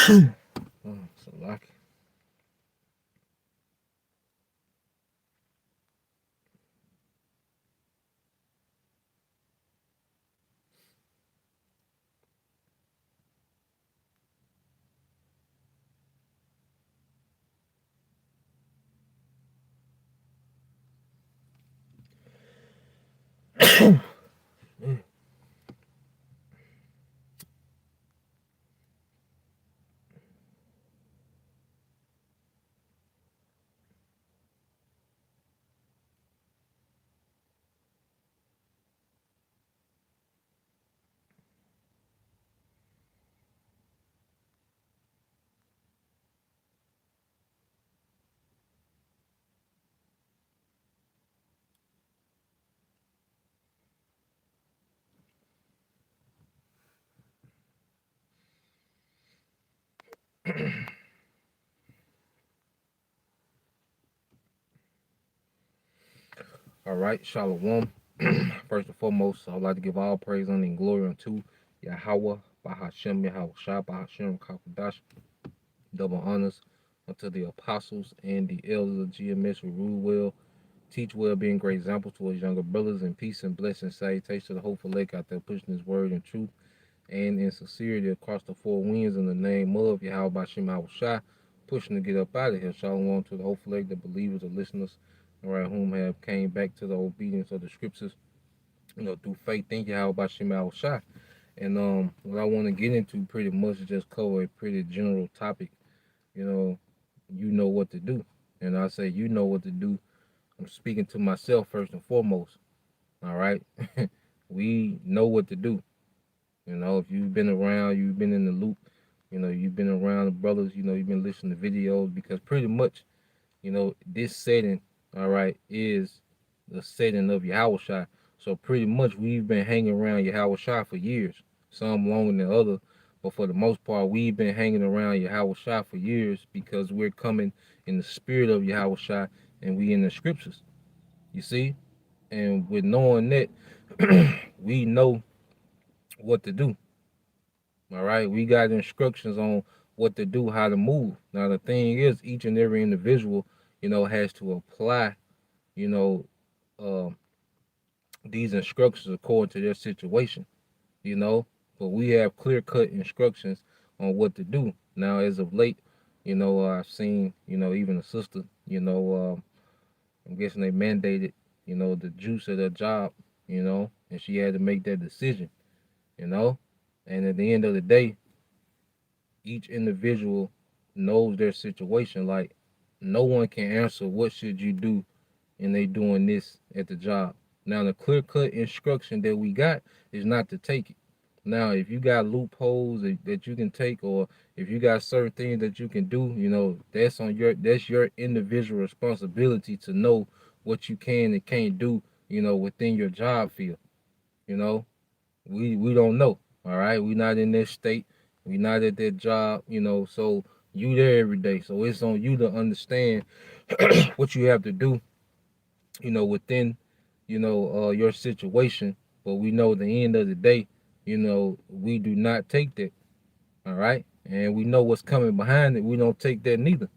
So lucky. All right, Shalom. First and foremost, I'd like to give all praise, honor, and glory unto Yahweh, Bahashem, Yahweh Shah, Bahashem, Kakadash, double honors unto the apostles and the elders of GMS who rule well, teach well, being great examples to his younger brothers, and peace and blessing, salutation to the hopeful lake out there pushing his word in truth and in sincerity across the four winds in the name of Yahweh Bashim Yahweh Shai, pushing to get up out of here. Shalom to the hopeful lake, the believers, the listeners, all right, whom have came back to the obedience of the scriptures, through faith in Yahweh Bashim Yahweh Shai. And what I want to get into pretty much is just cover a pretty general topic. You know what to do. And I say you know what to do. I'm speaking to myself first and foremost. All right. We know what to do. If you've been around, you've been in the loop, you've been around the brothers, you've been listening to videos because pretty much, this setting, all right, is the setting of Yahweh Shai. So pretty much we've been hanging around Yahweh Shai for years, some longer than others, but for the most part, we've been hanging around Yahweh Shai for years because we're coming in the spirit of Yahweh Shai and we in the scriptures, you see? And with knowing that, we know what to do. All right, we got instructions on what to do, how to move. Now the thing is, each and every individual, has to apply, you know, uh, these instructions according to their situation. You know, but we have clear cut instructions on what to do. Now, as of late, I've seen, even a sister, I'm guessing they mandated, the juice of their job, and she had to make that decision, you know, and at the end of the day, each individual knows their situation. Like no one can answer what should you do and they doing this at the job. Now the clear cut instruction that we got is not to take it. Now if you got loopholes that you can take, or if you got certain things that you can do, that's your individual responsibility to know what you can and can't do, within your job field. You know, we don't know. All right, we not in that state. We not at that job. So you there every day. So it's on you to understand what you have to do. Within your situation. But we know at the end of the day, we do not take that. All right, and we know what's coming behind it. We don't take that neither.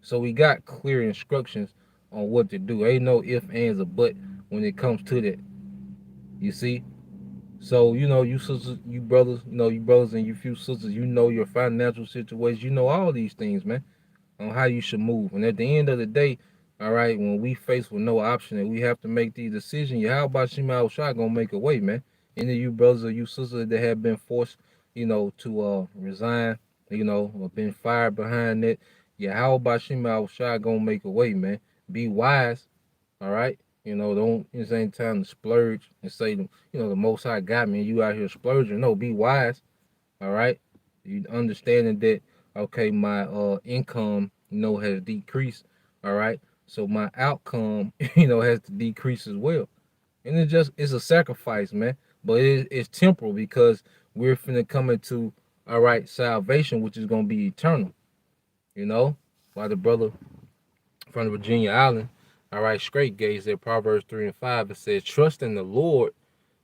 So we got clear instructions on what to do. Ain't no if, ands, or but when it comes to that. You see, so you sisters, you brothers and you few sisters, your financial situation, all these things, man, on how you should move. And at the end of the day, all right, when we face with no option and we have to make these decisions, how about Shema Shai gonna make a way, man? Any of you brothers or you sisters that have been forced, to resign, or been fired behind that, how about Shema Shai gonna make a way, man? Be wise, all right? Don't this ain't time to splurge and say, the most high got me and you out here splurging. No, be wise, all right? You understanding that, okay, my income, has decreased, all right? So my outcome, has to decrease as well. And it's a sacrifice, man. But it's temporal because we're finna come into, all right, salvation, which is gonna be eternal, you know? While the brother from the Virginia Island, all right, straight gaze there, Proverbs 3 and 5, it says, trust in the Lord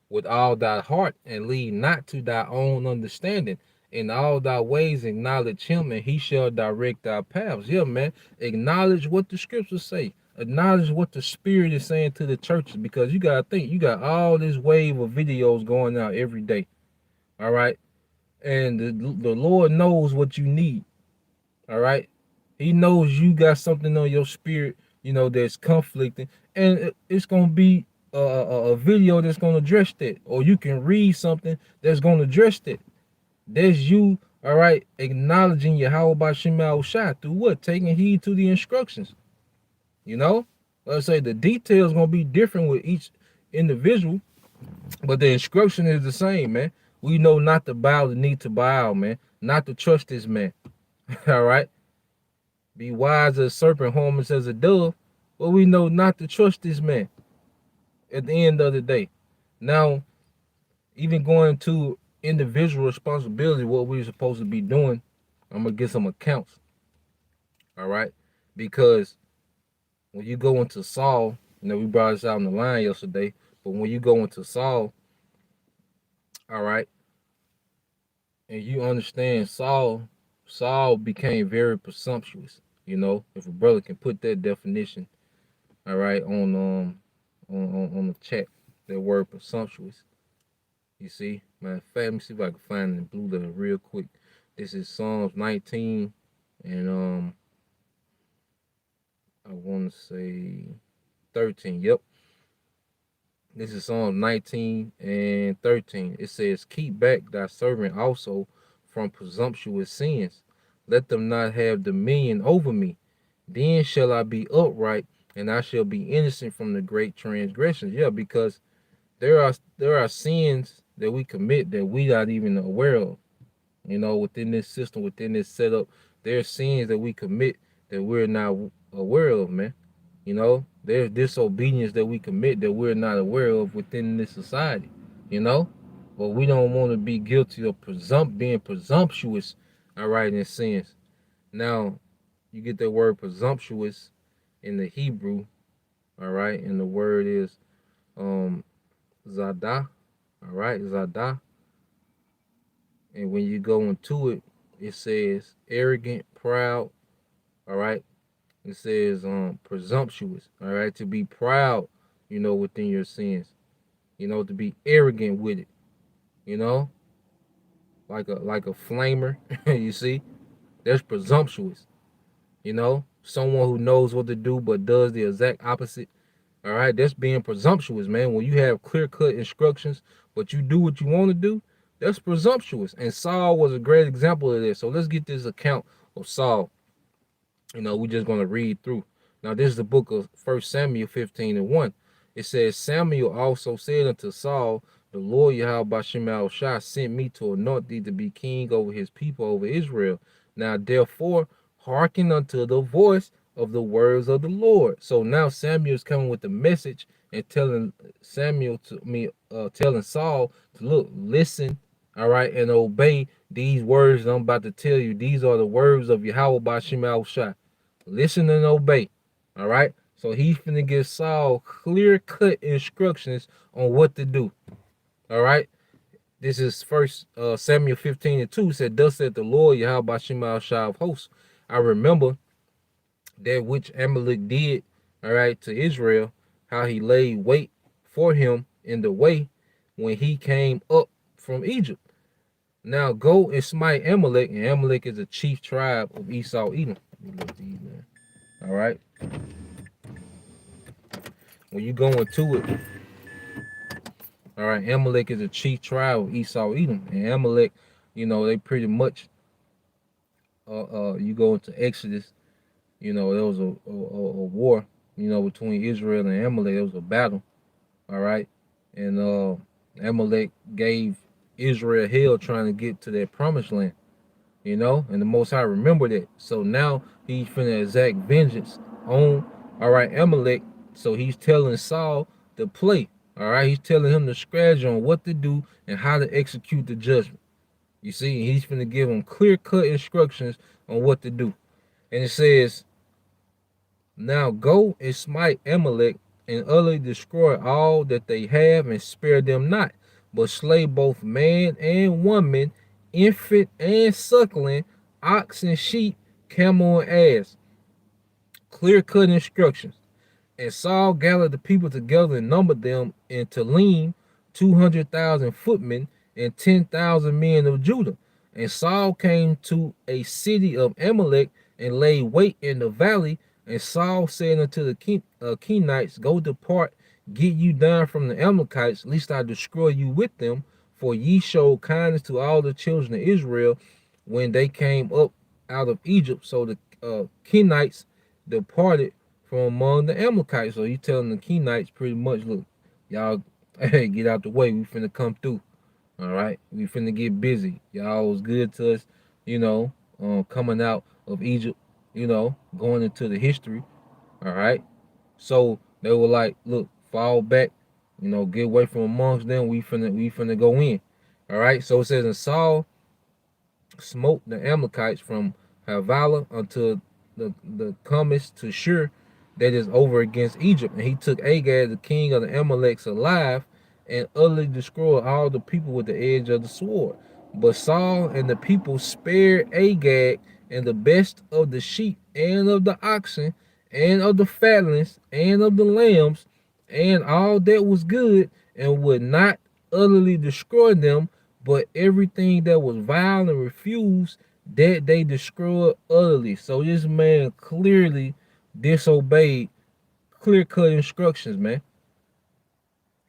with all thy heart and lead not to thy own understanding. In all thy ways acknowledge him, and he shall direct our paths. Yeah, man. Acknowledge what the scriptures say. Acknowledge what the spirit is saying to the churches, because you gotta think, you got all this wave of videos going out every day. All right. And the Lord knows what you need. All right. He knows you got something on your spirit, that's conflicting, and it's gonna be a video that's gonna address that, or you can read something that's gonna address that. That's you, all right, acknowledging Yahweh Bashim Shai through what? Taking heed to the instructions. Let's say the details gonna be different with each individual, but the instruction is the same, man. We know not to bow the knee to Baal, man, not to trust this man. All right. Be wise as a serpent, harmless as a dove, but we know not to trust this man at the end of the day. Now, even going to individual responsibility, what we're supposed to be doing, I'm going to get some accounts. All right. Because when you go into Saul, we brought this out on the line yesterday, but when you go into Saul, all right, and you understand Saul became very presumptuous. If a brother can put that definition, all right, on the chat, that word presumptuous. You see, matter of fact, let me see if I can find it in blue letter real quick. This is Psalms 19, and I want to say 13. Yep. This is Psalms 19 and 13. It says, "Keep back thy servant also from presumptuous sins. Let them not have dominion over me. Then shall I be upright, and I shall be innocent from the great transgressions." Yeah, because there are sins that we commit that we not even aware of. Within this system, within this setup, there are sins that we commit that we're not aware of, man. There's disobedience that we commit that we're not aware of within this society. But we don't want to be guilty of being presumptuous, all right, in sins. Now, you get that word presumptuous in the Hebrew, all right, and the word is Zadah, all right, Zadah. And when you go into it, it says arrogant, proud, all right. It says presumptuous, all right, to be proud, within your sins, to be arrogant with it, like a flamer. You see, that's presumptuous. Someone who knows what to do but does the exact opposite. All right, that's being presumptuous, man. When you have clear-cut instructions, but you do what you want to do, that's presumptuous. And Saul was a great example of this. So let's get this account of Saul. We're just going to read through. Now, this is the book of 1 Samuel 15 and 1. It says, "Samuel also said unto Saul, the Lord Yahweh Bashim Shai sent me to anoint thee to be king over his people, over Israel. Now, therefore, hearken unto the voice of the words of the Lord." So now Samuel is coming with the message and telling telling Saul to look, listen, all right, and obey these words that I'm about to tell you. These are the words of Yahweh Bashim Shai. Listen and obey. All right. So he's finna give Saul clear-cut instructions on what to do. All right. This is First Samuel 15 and 2. Said, "Thus said the Lord Yahweh Bashim Shai of hosts, I remember that which Amalek did, all right, to Israel, how he laid wait for him in the way when he came up from Egypt. Now go and smite Amalek," and Amalek is a chief tribe of Esau Edom. All right. When you go into it, all right, Amalek is a chief tribe of Esau Edom, and Amalek, they pretty much. You go into Exodus, there was a war, between Israel and Amalek. There was a battle, all right, and Amalek gave Israel hell trying to get to that promised land. And the Most High remembered it. So now he's finna exact vengeance on, all right, Amalek. So he's telling Saul to play, all right? He's telling him the strategy on what to do and how to execute the judgment. You see, he's finna give him clear-cut instructions on what to do. And it says, "Now go and smite Amalek and utterly destroy all that they have and spare them not, but slay both man and woman infant and suckling, ox and sheep, camel and ass. Clear-cut instructions. And Saul gathered the people together and numbered them in Telaim, 200,000 footmen and 10,000 men of Judah. And Saul came to a city of Amalek and laid wait in the valley. And Saul said unto the Kenites, Go depart, get you down from the Amalekites, lest I destroy you with them. For ye showed kindness to all the children of Israel when they came up out of Egypt. So the Kenites departed from among the Amalekites. So he telling the Kenites pretty much, look, y'all, hey, get out the way. We finna come through. All right, we finna get busy. Y'all was good to us, coming out of Egypt, going into the history. All right, so they were like, look, fall back, get away from amongst them. We finna go in. All right, so it says, and Saul smote the Amalekites from Havilah unto the comest to Shur, that is over against Egypt. And he took Agag, the king of the Amaleks, alive, and utterly destroyed all the people with the edge of the sword. But Saul and the people spared Agag and the best of the sheep and of the oxen and of the fatlings and of the lambs and all that was good, and would not utterly destroy them, but everything that was vile and refused, that they destroyed utterly. So this man clearly disobeyed clear-cut instructions, man.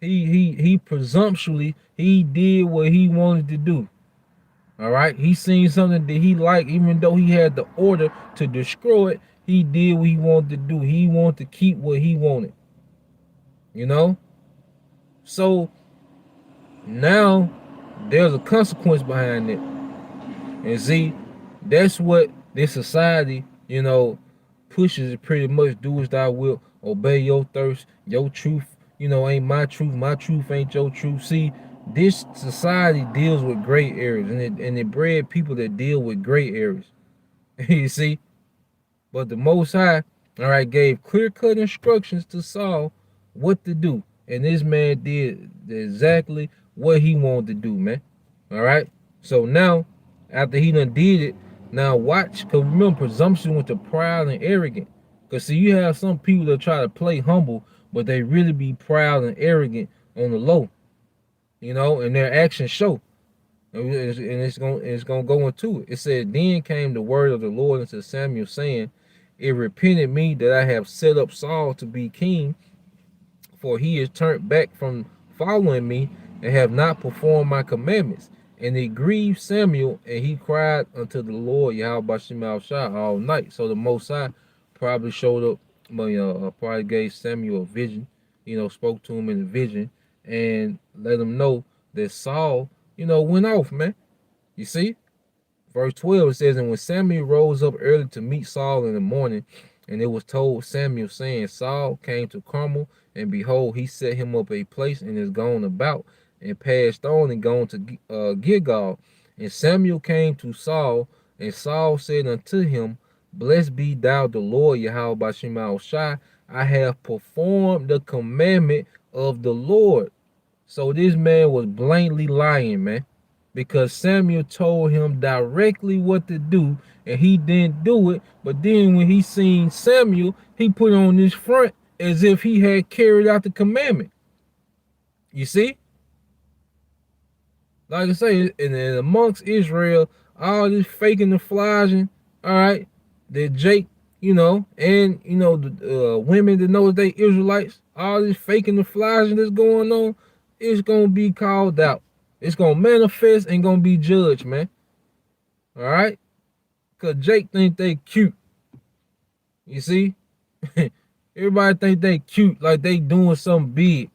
He presumptuously he did what he wanted to do. All right, he seen something that he liked, even though he had the order to destroy it. He did what he wanted to do. He wanted to keep what he wanted. So now there's a consequence behind it. And see, that's what this society, pushes it pretty much. Do as thou wilt, obey your thirst, your truth, ain't my truth ain't your truth. See, this society deals with gray areas, and it bred people that deal with gray areas. You see? But the Most High, all right, gave clear-cut instructions to Saul what to do. And this man did exactly what he wanted to do, man. All right? So now, after he done did it, now watch, because remember, presumption went to proud and arrogant. Because see, you have some people that try to play humble, but they really be proud and arrogant on the low, and their actions show. And it's gonna go into it. It said, then came the word of the Lord unto Samuel, saying, it repented me that I have set up Saul to be king, for he is turned back from following me, and have not performed my commandments. And it grieved Samuel, and he cried unto the Lord Yahweh Shema Shah all night. So the Most High probably showed up, probably gave Samuel a vision, spoke to him in a vision, and let him know that Saul, went off, man. You see? Verse 12, it says, and when Samuel rose up early to meet Saul in the morning, and it was told Samuel, saying, Saul came to Carmel, and behold, he set him up a place, and is gone about, and passed on, and gone to Gilgal. And Samuel came to Saul, and Saul said unto him, Blessed be thou the Lord, Yahweh by Shema Shai. I have performed the commandment of the Lord. So this man was blatantly lying, man, because Samuel told him directly what to do, and he didn't do it. But then when he seen Samuel, he put on his front as if he had carried out the commandment. You see? Like I say, and amongst Israel, all this faking the flogging, all right, that Jake, and, the women that know they Israelites, all this faking the flogging that's going on, it's going to be called out. It's going to manifest and going to be judged, man. All right? Because Jake think they cute. You see? Everybody think they cute, like they doing something big.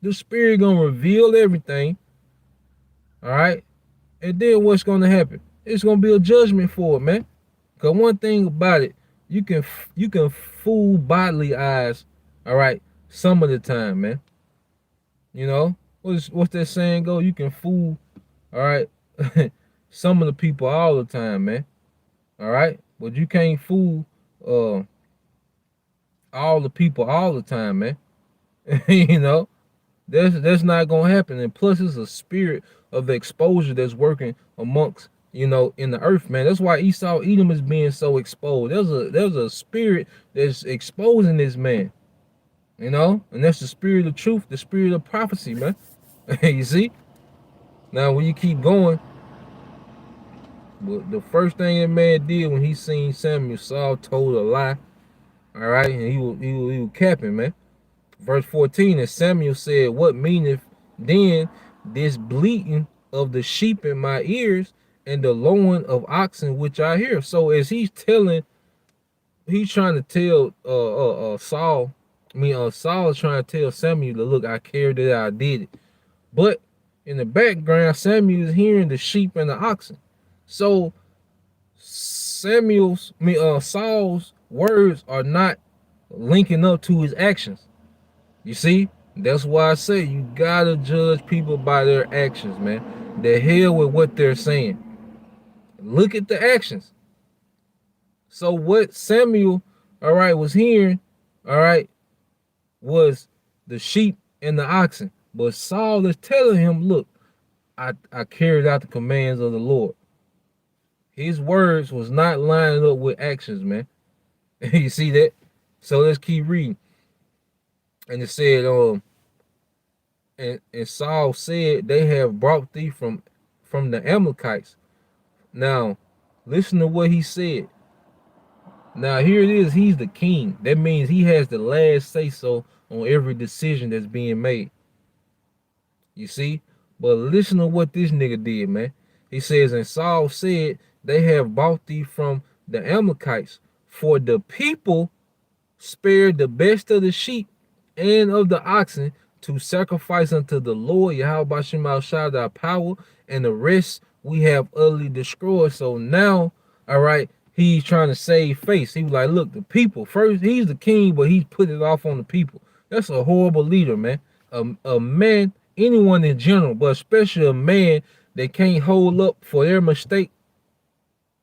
The Spirit going to reveal everything. All right? And then what's going to happen? It's going to be a judgment for it, man. Because one thing about it, you can fool bodily eyes, all right, some of the time, man. What's that saying go? You can fool, all right, some of the people all the time, man. All right, but you can't fool all the people all the time, man. That's not gonna happen. And plus, it's a spirit of the exposure that's working amongst, in the earth, man. That's why Esau Edom is being so exposed. There's a spirit that's exposing this man, and that's the spirit of truth, the spirit of prophecy, man. You see? Now when you keep going, the first thing that man did when he seen Samuel, Saul told a lie. All right, and he was capping, man. Verse 14, and Samuel said, what meaneth then this bleating of the sheep in my ears and the lowing of oxen which I hear? So as he's trying to tell Saul, Saul is trying to tell Samuel that, look, I cared that I did it. But in the background, Samuel is hearing the sheep and the oxen. So Saul's words are not linking up to his actions. You see, that's why I say you gotta judge people by their actions, man. The hell with what they're saying. Look at the actions. So what Samuel, all right, was hearing, all right, was the sheep and the oxen. But Saul is telling him, look, I carried out the commands of the Lord. His words was not lining up with actions, man. You see that? So let's keep reading. And it said, and Saul said, they have brought thee from the Amalekites. Now, listen to what he said. Now, here it is. He's the king. That means he has the last say so on every decision that's being made. You see? But listen to what this nigga did, man. He says, and Saul said, they have bought thee from the Amalekites, for the people spared the best of the sheep and of the oxen to sacrifice unto the Lord Yahweh Shema Shah thy power, and the rest we have utterly destroyed. So now, all right, he's trying to save face. He was like, look, the people first. He's the king, but he's put it off on the people. That's a horrible leader, man. A man, anyone in general, but especially a man that can't hold up for their mistake.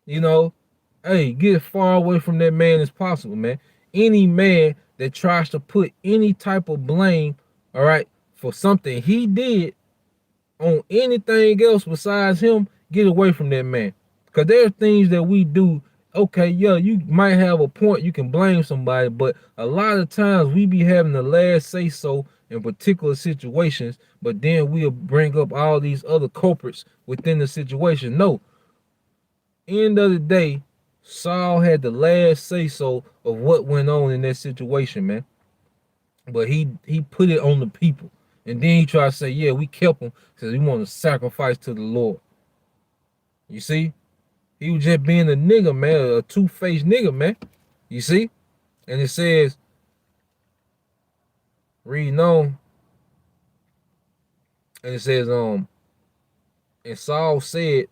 Hey, get as far away from that man as possible, man. Any man that tries to put any type of blame, all right, for something he did on anything else besides him, get away from that man. Because there are things that we do. Okay, yeah, you might have a point, you can blame somebody, but a lot of times we be having the last say so in particular situations, but then we'll bring up all these other culprits within the situation. No. End of the day, Saul had the last say so of what went on in that situation, man. But he put it on the people. And then he tried to say, yeah, we kept him because we want to sacrifice to the Lord. You see? He was just being a nigga, man, a two-faced nigga, man. You see? And it says, reading on, and it says, and Saul said,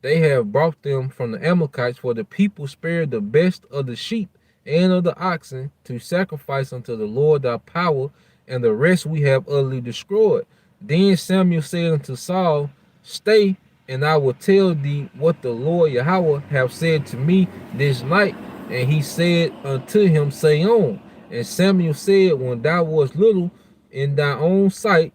they have brought them from the Amalekites, for the people spared the best of the sheep and of the oxen to sacrifice unto the Lord thy power, and the rest we have utterly destroyed. Then Samuel said unto Saul, stay, and I will tell thee what the Lord Yahweh have said to me this night. And he said unto him, say on. And Samuel said, when thou wast little in thy own sight,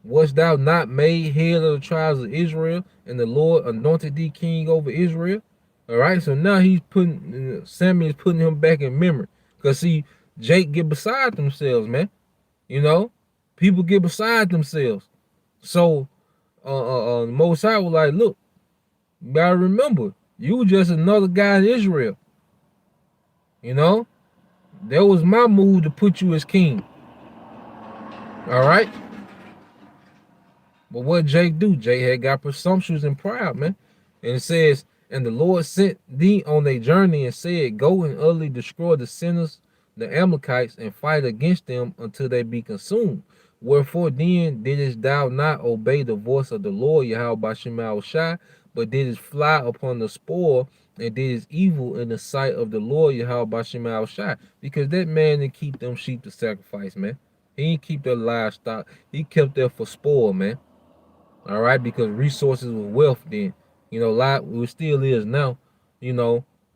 wast thou not made head of the tribes of Israel, and the Lord anointed thee king over Israel? All right, so now Samuel is putting him back in memory. Because see, Jake get beside themselves, man. People get beside themselves. So the Most High was like, look, you gotta remember, you were just another guy in Israel. That was my move to put you as king. All right? But what Jake do? Jake had got presumptuous and proud, man. And it says, and the Lord sent thee on a journey and said, go and utterly destroy the sinners, the Amalekites, and fight against them until they be consumed. Wherefore then didst thou not obey the voice of the Lord Yahweh Shema Shai, but didst fly upon the spoil and didst evil in the sight of the Lord Yahweh Shema Shai? Because that man didn't keep them sheep to sacrifice, man. He didn't keep their livestock. He kept that for spoil, man. All right, because resources was wealth then. It still is now,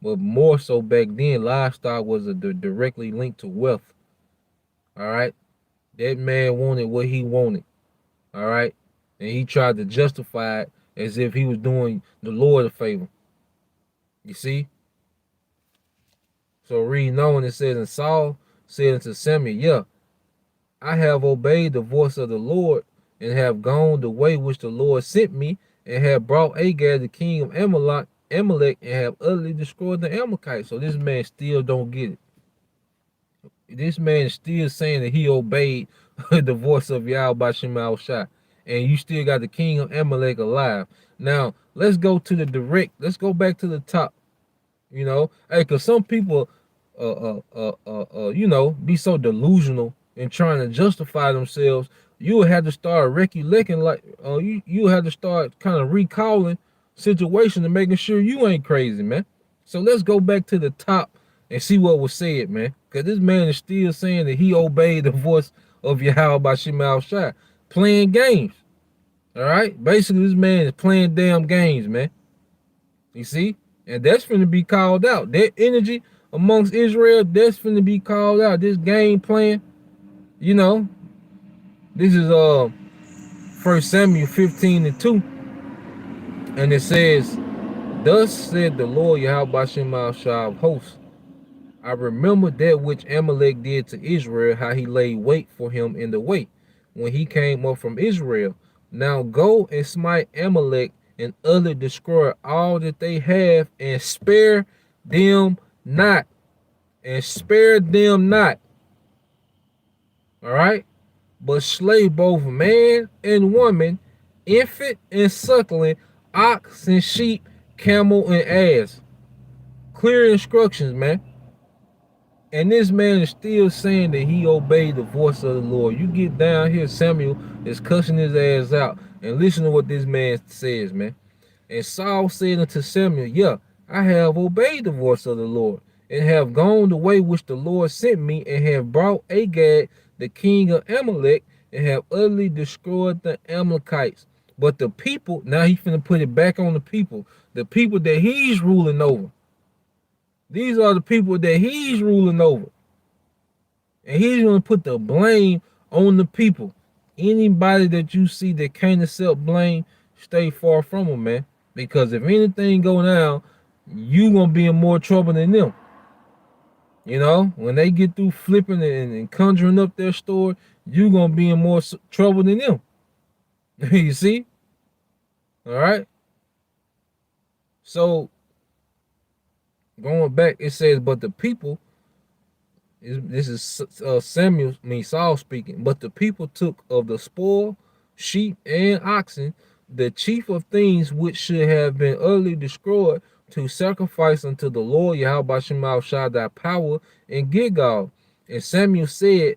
but more so back then, livestock was directly linked to wealth. All right, that man wanted what he wanted. All right, And he tried to justify it as if he was doing the Lord a favor. You see? So reading on, it says, and Saul said unto Samuel, yeah, I have obeyed the voice of the Lord, and have gone the way which the Lord sent me, and have brought Agag the king of Amalek, and have utterly destroyed the Amalekites. So this man still don't get it. This man is still saying that he obeyed the voice of Yahweh Bashim Al Shai, and you still got the king of Amalek alive. Now let's go to the direct. Let's go back to the top. You know, hey, cause some people, be so delusional and trying to justify themselves. You would have to start recollecting, like, you have to start kind of recalling situations and making sure you ain't crazy, man. So let's go back to the top and see what was said, man. Cause this man is still saying that he obeyed the voice of Yahweh by Shemal Shai, playing games. All right, basically this man is playing damn games, man. You see? And that's finna be called out. That energy amongst Israel, that's finna be called out. This game plan, you know, this is 1 Samuel 15:2. And it says, thus said the Lord Yahweh Bashem al Shah of hosts, I remember that which Amalek did to Israel, how he laid wait for him in the way, when he came up from Israel. Now go and smite Amalek and utterly destroy all that they have, and spare them not. And spare them not. All right? But slay both man and woman, infant and suckling, ox and sheep, camel and ass. Clear instructions, man. And this man is still saying that he obeyed the voice of the Lord. You get down here, Samuel is cussing his ass out. And listen to what this man says, man. And Saul said unto Samuel, yeah, I have obeyed the voice of the Lord, and have gone the way which the Lord sent me, and have brought Agag, the king of Amalek, and have utterly destroyed the Amalekites. But the people, now he's finna put it back on the people that he's ruling over. These are the people that he's ruling over. And he's going to put the blame on the people. Anybody that you see that can't accept blame, stay far from them, man. Because if anything go down, you going to be in more trouble than them. You know, when they get through flipping and conjuring up their story, you going to be in more trouble than them. You see? All right? So, going back, it says, but the people, this is Saul speaking, but the people took of the spoil, sheep and oxen, the chief of things which should have been utterly destroyed, to sacrifice unto the Lord Yahweh Shemal Shah thy power in Gilgal. And Samuel said,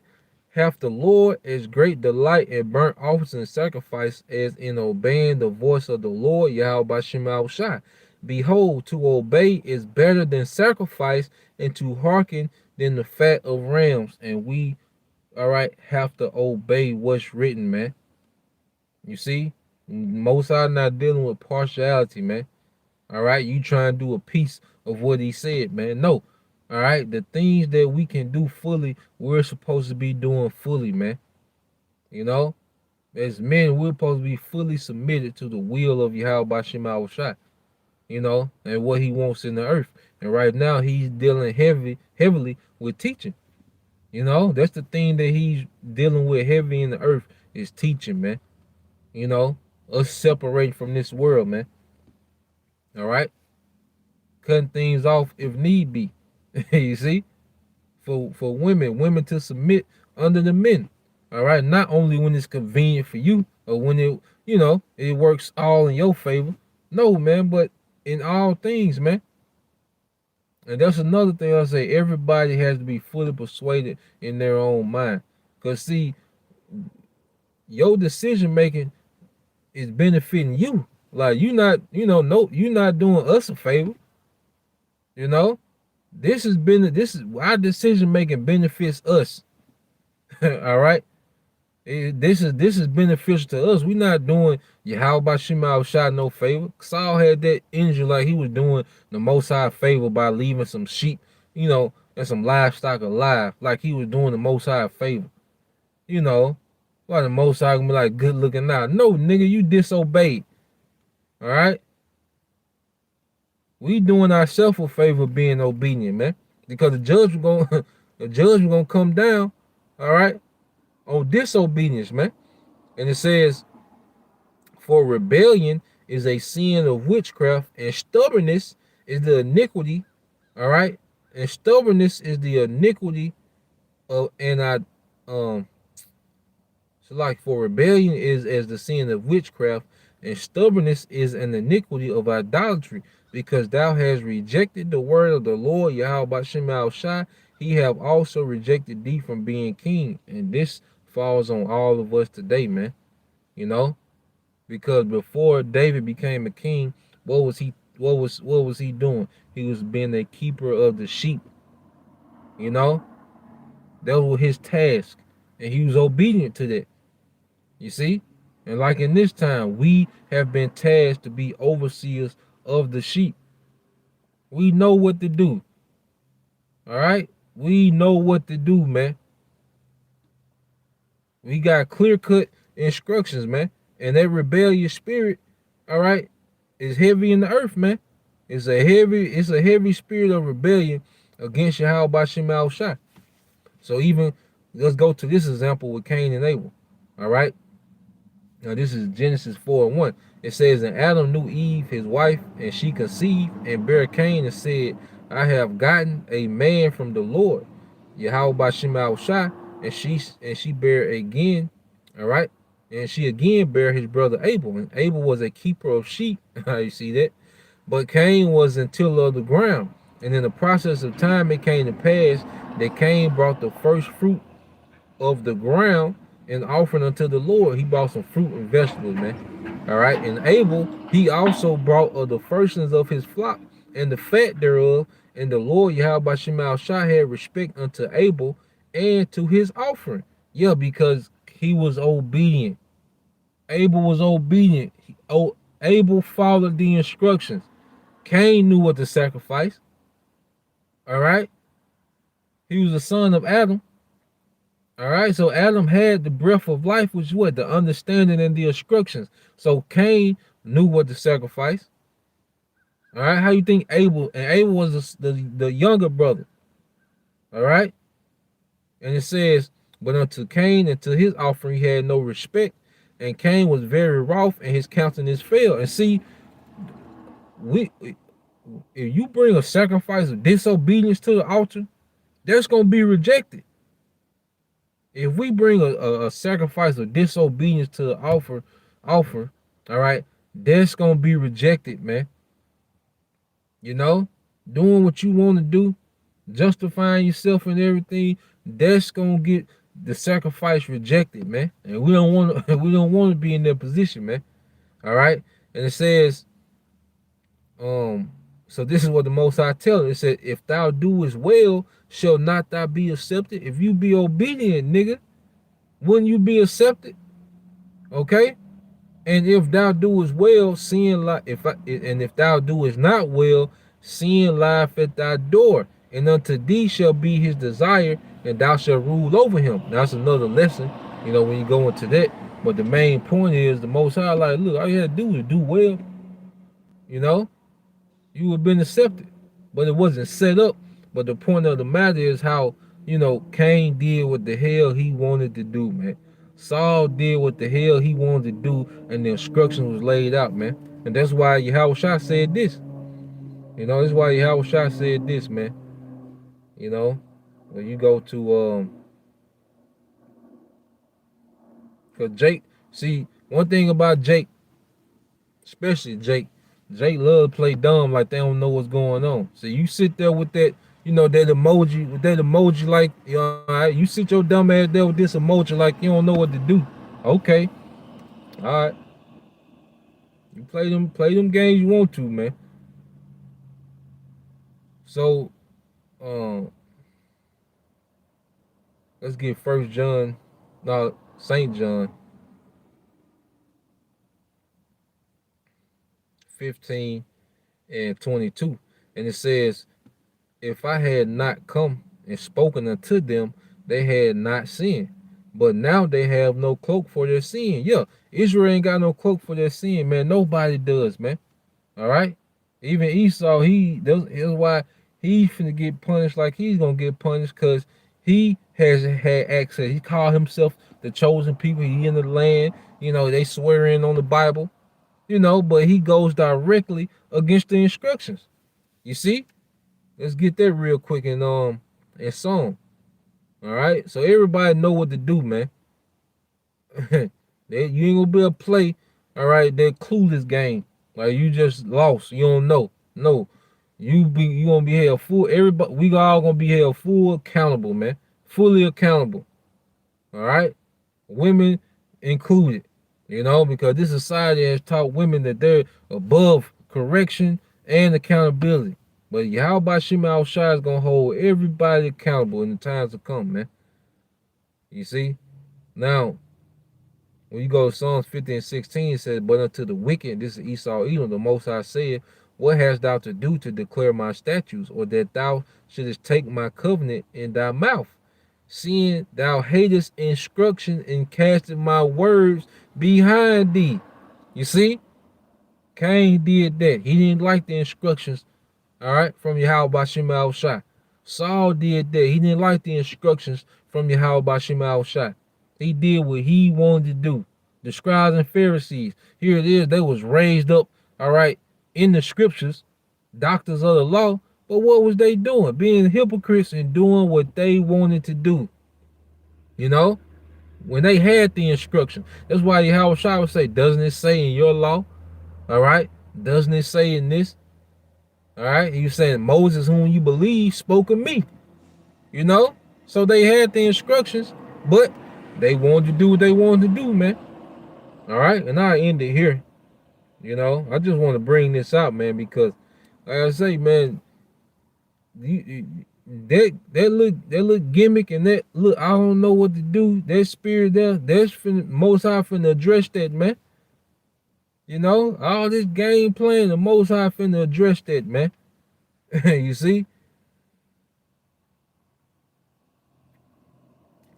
hath the Lord as great delight in burnt offerings and sacrifice as in obeying the voice of the Lord Yahweh Shemal Shah? Behold, to obey is better than sacrifice, and to hearken than the fat of rams. And we, all right, have to obey what's written, man. You see? Most High not dealing with partiality, man. All right, you trying to do a piece of what he said, man. No. All right, the things that we can do fully, we're supposed to be doing fully, man. You know? As men, we're supposed to be fully submitted to the will of Yahweh Bashim Shai. You know, and what he wants in the earth. And right now he's dealing heavily with teaching. You know, that's the thing that he's dealing with heavy in the earth is teaching, man. You know, us separating from this world, man. All right? Cutting things off if need be. You see? For women to submit under the men. All right? Not only when it's convenient for you or when it works all in your favor. No, man, but in all things, man. And that's another thing I say. Everybody has to be fully persuaded in their own mind. Because, see, your decision making is benefiting you. Like, you're not doing us a favor. You know? This is our decision making benefits us. All right? This is beneficial to us. We're not doing Yahweh Shema Shah no favor. Saul had that injury like he was doing the Most High favor by leaving some sheep, and some livestock alive, like he was doing the Most High favor. You know, Why the Most High gonna be like good looking now? No, nigga, you disobeyed. All right, we doing ourselves a favor being obedient, man, because the judge was gonna the judge was gonna come down. All right, on disobedience, man, and it says for rebellion is a sin of witchcraft, and stubbornness is the iniquity. All right, and stubbornness is the iniquity of and I so like for rebellion is as the sin of witchcraft, and stubbornness is an iniquity of idolatry, because thou hast rejected the word of the Lord Yahweh Shem Shai, he have also rejected thee from being king. And this falls on all of us today, man. You know, because before David became a king, what was he doing? He was being a keeper of the sheep. You know, that was his task, and he was obedient to that. You see? And like in this time, we have been tasked to be overseers of the sheep. We know what to do. All right? We know what to do, man. We got clear-cut instructions, man. And that rebellious spirit, all right, is heavy in the earth, man. It's a heavy spirit of rebellion against Yahweh Shema Shai. So even let's go to this example with Cain and Abel. All right. Now this is Genesis 4:1. It says, and Adam knew Eve, his wife, and she conceived and bare Cain and said, I have gotten a man from the Lord, Yahweh Shema Shai, and she bare again, all right, and she again bare his brother Abel, and Abel was a keeper of sheep. You see that? But Cain was a tiller of the ground, and in the process of time it came to pass that Cain brought the first fruit of the ground and offering unto the Lord. He brought some fruit and vegetables, man. All right. And Abel, he also brought of the firstings of his flock and the fat thereof. And the Lord Yahweh Shema Shai had respect unto Abel and to his offering. Yeah, because he was obedient. Abel was obedient. Abel followed the instructions. Cain knew what to sacrifice. All right. He was the son of Adam. All right, so Adam had the breath of life, which is what? The understanding and the instructions. So Cain knew what to sacrifice. All right, how you think Abel, and Abel was the younger brother. All right, and it says, but unto Cain and to his offering he had no respect, and Cain was very wroth, and his countenance fell. And see, we if you bring a sacrifice of disobedience to the altar, that's gonna be rejected. If we bring a sacrifice of disobedience to the offer, all right, that's gonna be rejected, man. You know, doing what you want to do, justifying yourself and everything, that's gonna get the sacrifice rejected, man. And we don't want to we don't want to be in that position, man. All right. And it says, so this is what the Most High tell it. It said, if thou doest well, shall not thou be accepted? If you be obedient, nigga, wouldn't you be accepted? Okay. And if thou doest well, sin like if thou doest not well, sin lieth at thy door, and unto thee shall be his desire, and thou shalt rule over him. Now, that's another lesson, when you go into that. But the main point is the Most High, like, look, all you had to do is do well. You would have been accepted, but it wasn't set up. But the point of the matter is how Cain did what the hell he wanted to do, man. Saul did what the hell he wanted to do, and the instruction was laid out, man. And that's why Yahweh Shai said this. That's why Yahweh Shai said this, man. When you go to cause Jake, see, one thing about Jake, especially Jake love to play dumb like they don't know what's going on. So you sit there with that, that emoji like, you sit your dumb ass there with this emoji like you don't know what to do. Okay. All right. You play them games you want to, man. So, let's get St. John 15 and 22. And it says, if I had not come and spoken unto them, they had not sinned. But now they have no cloak for their sin. Yeah, Israel ain't got no cloak for their sin, man. Nobody does, man. All right. Even Esau, that's why he finna get punished like he's gonna get punished, because he has had access. He called himself the chosen people. He in the land. They swear in on the Bible. But he goes directly against the instructions. You see? Let's get that real quick and Psalm. All right. So everybody know what to do, man. You ain't gonna be able to play, all right, that clueless game. Like you just lost. You don't know. No. You gonna be held full. Everybody, we all gonna be held full accountable, man. Fully accountable. All right? Women included. Because this society has taught women that they're above correction and accountability. But Yahweh Shema Shai is gonna hold everybody accountable in the times to come, man. You see? Now, when you go to Psalms 50 and 16, it says, but unto the wicked, this is Esau Edom, the Most High said, what hast thou to do to declare my statutes, or that thou shouldest take my covenant in thy mouth? Seeing thou hatest instruction and casted my words behind thee. You see? Cain did that. He didn't like the instructions, all right, from Yahweh Shema Shai. Saul did that. He didn't like the instructions from Yahweh Shema Shai. He did what he wanted to do. The scribes and Pharisees, here it is, they was raised up, all right, in the scriptures, doctors of the law, but what was they doing? Being hypocrites and doing what they wanted to do. When they had the instruction. That's why Yahweh Shai would say, doesn't it say in your law? All right? Doesn't it say in this? All right? He was saying, Moses, whom you believe, spoke of me. So they had the instructions, but they wanted to do what they wanted to do, man. All right? And I end it here. I just want to bring this out, man, because like I say, man, that look gimmick and that look, I don't know what to do. That spirit there, that's finna, Most High finna address that, man. All this game playing, the Most High finna address that, man. You see?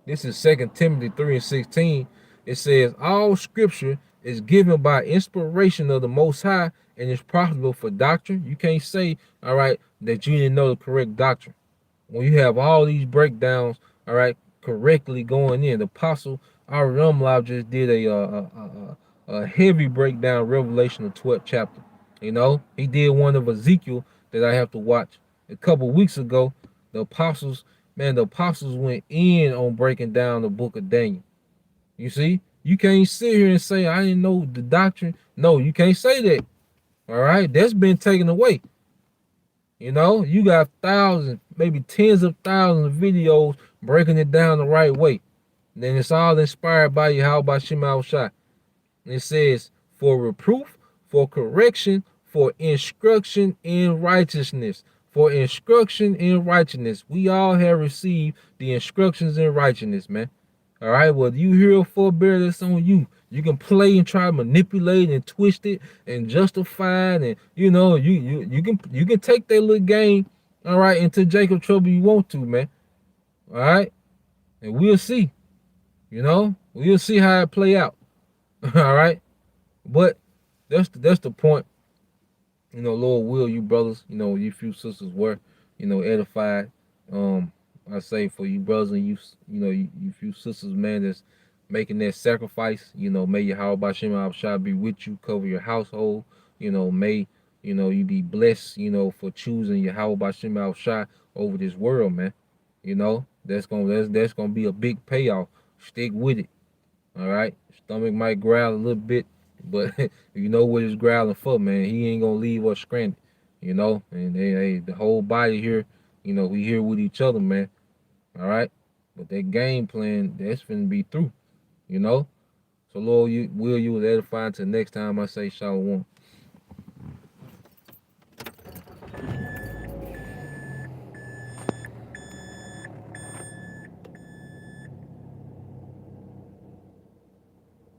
This is 2 Timothy 3 and 16. It says, all scripture is given by inspiration of the Most High and is profitable for doctrine. You can't say, all right, that you didn't know the correct doctrine. When you have all these breakdowns, all right, correctly going in. The Apostle Aramlab just did a heavy breakdown, Revelation of 12th chapter. He did one of Ezekiel that I have to watch a couple weeks ago. The apostles went in on breaking down the book of Daniel. You see, you can't sit here and say I didn't know the doctrine. No, you can't say that. All right, that's been taken away. You got thousands, maybe tens of thousands of videos breaking it down the right way. Then it's all inspired by Yahweh Shema Shai. It says, for reproof, for correction, for instruction in righteousness. For instruction in righteousness. We all have received the instructions in righteousness, man. All right, well, you hear a forbear, that's on you. You can play and try to manipulate and twist it and justify it, and you can take that little game, all right, into Jacob trouble you want to, man. All right, and we'll see. We'll see how it play out. All right, but that's the point. Lord will you brothers, you few sisters were, edified. I say for you brothers and you few sisters, man, that's making that sacrifice. May Yahweh Shema Shai be with you, cover your household. May you be blessed. For choosing Yahweh Shema Shai over this world, man. That's gonna be a big payoff. Stick with it. All right, stomach might growl a little bit, but you know what it's growling for, man. He ain't gonna leave us stranded, And hey, the whole body here, we here with each other, man. All right, but that game plan, that's finna be through, So Lord, you was edifying till next time I say shalom.